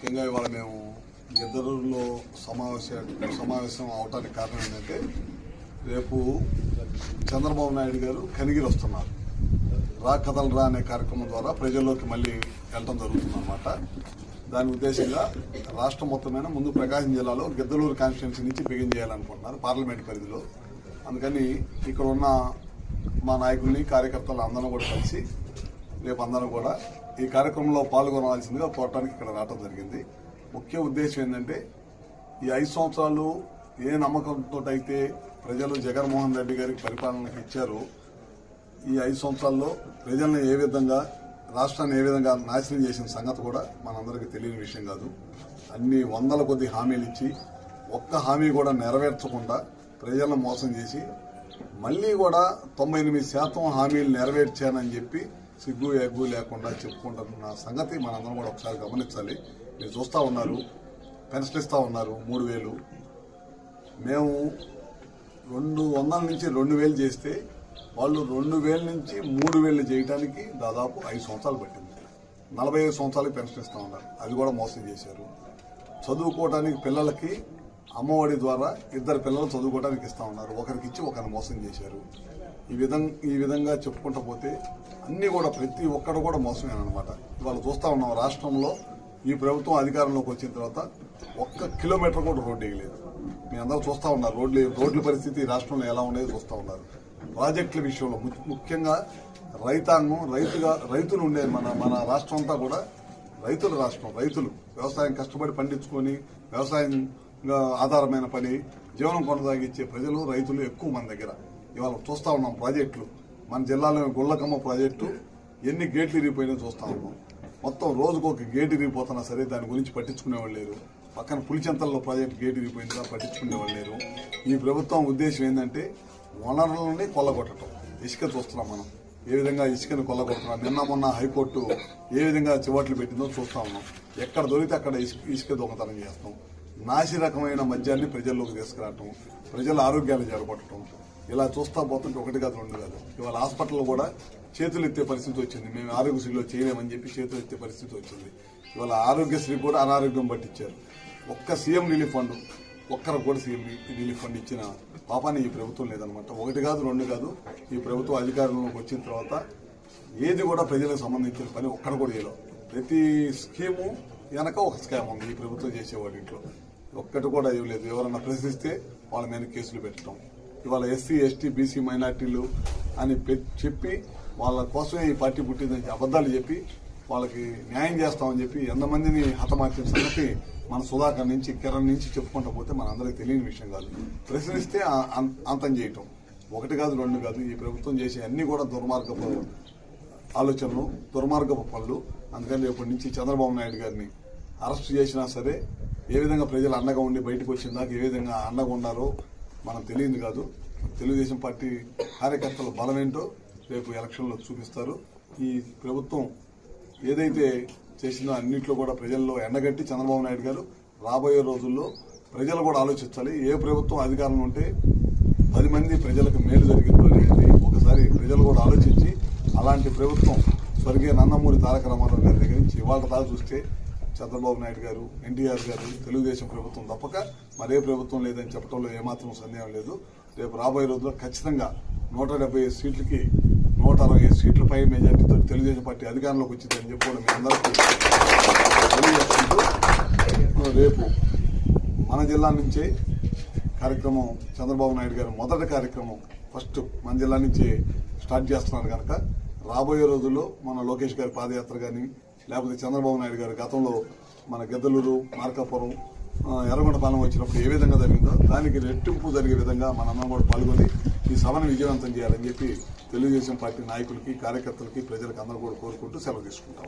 ముఖ్యంగా ఇవాళ మేము గిద్దలూరులో సమావేశం అవడానికి కారణం ఏంటంటే రేపు చంద్రబాబు నాయుడు గారు కనిగిరి వస్తున్నారు. రా కథలరా అనే కార్యక్రమం ద్వారా ప్రజల్లోకి మళ్ళీ వెళ్ళడం జరుగుతుందన్నమాట. దాని ఉద్దేశంగా రాష్ట్రం మొత్తమైన ముందు ప్రకాశం జిల్లాలో గిద్దలూరు కాన్స్టిట్యున్సీ నుంచి బిగిన్ చేయాలనుకుంటున్నారు పార్లమెంట్ పరిధిలో. అందుకని ఇక్కడ ఉన్న మా నాయకుల్ని కార్యకర్తలు అందరం కూడా కలిసి రేపు అందరం కూడా ఈ కార్యక్రమంలో పాల్గొనవలసిందిగా కోరటానికి ఇక్కడ రావడం జరిగింది. ముఖ్య ఉద్దేశం ఏంటంటే ఈ 5 సంవత్సరాలు ఏ నమ్మకంతో అయితే ప్రజలు జగన్మోహన్ రెడ్డి గారికి పరిపాలనకు ఇచ్చారో ఈ 5 సంవత్సరాల్లో ప్రజల్ని ఏ విధంగా రాష్ట్రాన్ని ఏ విధంగా నాశనం చేసిన సంగతి కూడా మనందరికీ తెలియని విషయం కాదు. అన్ని వందల కొద్ది హామీలు ఇచ్చి ఒక్క హామీ కూడా నెరవేర్చకుండా ప్రజలను మోసం చేసి మళ్లీ కూడా 98% హామీలు నెరవేర్చానని చెప్పి సిగ్గు ఎగ్గు లేకుండా చెప్పుకుంటున్న సంగతి మనందరం కూడా ఒకసారి గమనించాలి. మీరు చూస్తా ఉన్నారు, పెన్షన్ ఇస్తా ఉన్నారు 3000. మేము 200 నుంచి 2000 చేస్తే వాళ్ళు 2000 నుంచి 3000 చేయడానికి దాదాపు 5 సంవత్సరాలు పట్టింది. 45 సంవత్సరాలకి పెన్షన్ ఇస్తా ఉన్నారు, అది కూడా మోసం చేశారు. చదువుకోవడానికి పిల్లలకి అమ్మఒడి ద్వారా 2 పిల్లలు చదువుకోవడానికి ఇస్తా ఉన్నారు, ఒకరికి ఇచ్చి ఒకరిని మోసం చేశారు. ఈ విధంగా చెప్పుకుంటూ పోతే అన్ని కూడా ప్రతి ఒక్కరు కూడా మోసమేనమాట. ఇవాళ చూస్తా ఉన్నాం రాష్ట్రంలో ఈ ప్రభుత్వం అధికారంలోకి వచ్చిన తర్వాత 1 కిలోమీటర్ కూడా రోడ్డు వేయలేదు. మీ అందరూ చూస్తా ఉన్నారు రోడ్ల పరిస్థితి రాష్ట్రంలో ఎలా ఉండేది చూస్తా ఉన్నారు. ప్రాజెక్టుల విషయంలో ముఖ్యంగా రైతాంగం రైతులు ఉండేది మన రాష్ట్రం అంతా కూడా రైతుల రాష్ట్రం. రైతులు వ్యవసాయం కష్టపడి పండించుకొని వ్యవసాయం ఆధారమైన పని జీవనం కొనసాగించే ప్రజలు రైతులు ఎక్కువ మన దగ్గర. ఇవాళ చూస్తా ఉన్నాం ప్రాజెక్టులు మన జిల్లాలో గుళ్ళకమ్మ ప్రాజెక్టు ఎన్ని గేట్లు ఇరిగిపోయినా చూస్తా ఉన్నాం. మొత్తం రోజుకు ఒక గేటు ఇరిగిపోతున్నా సరే దాని గురించి పట్టించుకునేవాళ్ళు లేరు. పక్కన పులిచెంతల్లో ప్రాజెక్టు గేటు ఇరిగిపోయిందిగా పట్టించుకునేవాళ్ళు లేరు. ఈ ప్రభుత్వం ఉద్దేశం ఏంటంటే వనరులని కొల్లగొట్టడం. ఇసుక చూస్తున్నాం మనం ఏ విధంగా ఇసుకను కొల్లగొడుతున్నాం. నిన్న మొన్న హైకోర్టు ఏ విధంగా చివాట్లు పెట్టిందో చూస్తా ఉన్నాం. ఎక్కడ దొరికితే అక్కడ ఇసుక దొంగతనం చేస్తాం. నాసి రకమైన మద్యాన్ని ప్రజల్లోకి తీసుకురావటం, ప్రజల ఆరోగ్యాన్ని జరగొట్టడం, ఇలా చూస్తా పోతుంటే 1 కాదు 2 కాదు. ఇవాళ హాస్పిటల్లో కూడా చేతులు ఎత్తే పరిస్థితి వచ్చింది. మేము ఆరోగ్యశ్రీలో చేయలేమని చెప్పి చేతులు ఎత్తే పరిస్థితి వచ్చింది. ఇవాళ ఆరోగ్యశ్రీ కూడా అనారోగ్యం పట్టించారు. ఒక్క సీఎం రిలీఫ్ ఫండ్ ఒక్కరు కూడా సీఎం రిలీఫ్ ఫండ్ ఇచ్చిన పాపాన్ని ఈ ప్రభుత్వం లేదనమాట. 1 కాదు 2 కాదు. ఈ ప్రభుత్వం అధికారంలోకి వచ్చిన తర్వాత ఏది కూడా ప్రజలకు సంబంధించిన పని ఒక్కడ కూడా చేయలేదు. ప్రతి స్కీము వెనక ఒక స్కామ్ ఉంది ఈ ప్రభుత్వం చేసేవాడి ఇంట్లో. ఒక్కటి కూడా ఏం లేదు. ఎవరన్నా ప్రశ్నిస్తే వాళ్ళ మీద కేసులు పెట్టడం. ఇవాళ ఎస్సీ ఎస్టీ బీసీ మైనార్టీలు అని చెప్పి వాళ్ళ కోసమే ఈ పార్టీ పుట్టిందని అబద్దాలు చెప్పి వాళ్ళకి న్యాయం చేస్తామని చెప్పి ఎంతమందిని హతమార్చిన సంగతి మన సుధాకర్ నుంచి కిరణ్ నుంచి చెప్పుకుంటూ పోతే మన అందరికీ తెలియని విషయం కాదు. ప్రశ్నిస్తే అంతం చేయటం 1 కాదు 2 కాదు. ఈ ప్రభుత్వం చేసే అన్ని కూడా దుర్మార్గపు ఆలోచనలు, దుర్మార్గపు పనులు. అందుకని రేపటి నుంచి చంద్రబాబు నాయుడు గారిని అరెస్ట్ చేసినా సరే ఏ విధంగా ప్రజలు అండగా ఉండి బయటకు వచ్చిన దాకా ఏ విధంగా అండగా ఉన్నారో మనం తెలియదు కాదు. తెలుగుదేశం పార్టీ కార్యకర్తల బలమేంటో రేపు ఎలక్షన్లో చూపిస్తారు. ఈ ప్రభుత్వం ఏదైతే చేసిందో అన్నింటిలో కూడా ప్రజల్లో ఎండగట్టి చంద్రబాబు నాయుడు గారు రాబోయే రోజుల్లో ప్రజలు కూడా ఆలోచించాలి. ఏ ప్రభుత్వం అధికారంలో ఉంటే 10 మంది ప్రజలకు మేలు జరిగిందో అనేది ఒకసారి ప్రజలు కూడా ఆలోచించి అలాంటి ప్రభుత్వం స్వర్గీయ నందమూరి తారక రామారావు గారి దగ్గర నుంచి ఇవాళ దాకా చూస్తే చంద్రబాబు నాయుడు గారు, ఎన్టీఆర్ గారు, తెలుగుదేశం ప్రభుత్వం తప్పక మరే ప్రభుత్వం లేదని చెప్పడంలో ఏమాత్రం సందేహం లేదు. రేపు రాబోయే రోజుల్లో ఖచ్చితంగా 175 సీట్లకి 160 సీట్ల పై మెజార్టీతో తెలుగుదేశం పార్టీ అధికారంలోకి వచ్చిందని చెప్పుకోవడం మీ అందరికీ తెలియజేసుకుంటూ రేపు మన జిల్లా నుంచే కార్యక్రమం చంద్రబాబు నాయుడు గారు మొదటి కార్యక్రమం ఫస్ట్ మన జిల్లా నుంచే స్టార్ట్ చేస్తున్నారు కనుక రాబోయే రోజుల్లో మన లోకేష్ గారి పాదయాత్ర కానీ లేకపోతే చంద్రబాబు నాయుడు గారు గతంలో మన గిద్దలూరు, మార్కాపురం, ఎర్రగొండపాలెం వచ్చినప్పుడు ఏ విధంగా జరిగిందో దానికి రెట్టింపు జరిగే విధంగా మనందరం కూడా పాల్గొని ఈ సభను విజయవంతం చేయాలని చెప్పి తెలుగుదేశం పార్టీ నాయకులకి, కార్యకర్తలకి, ప్రజలకు అందరూ కూడా కోరుకుంటూ సెలవు తీసుకుంటాం.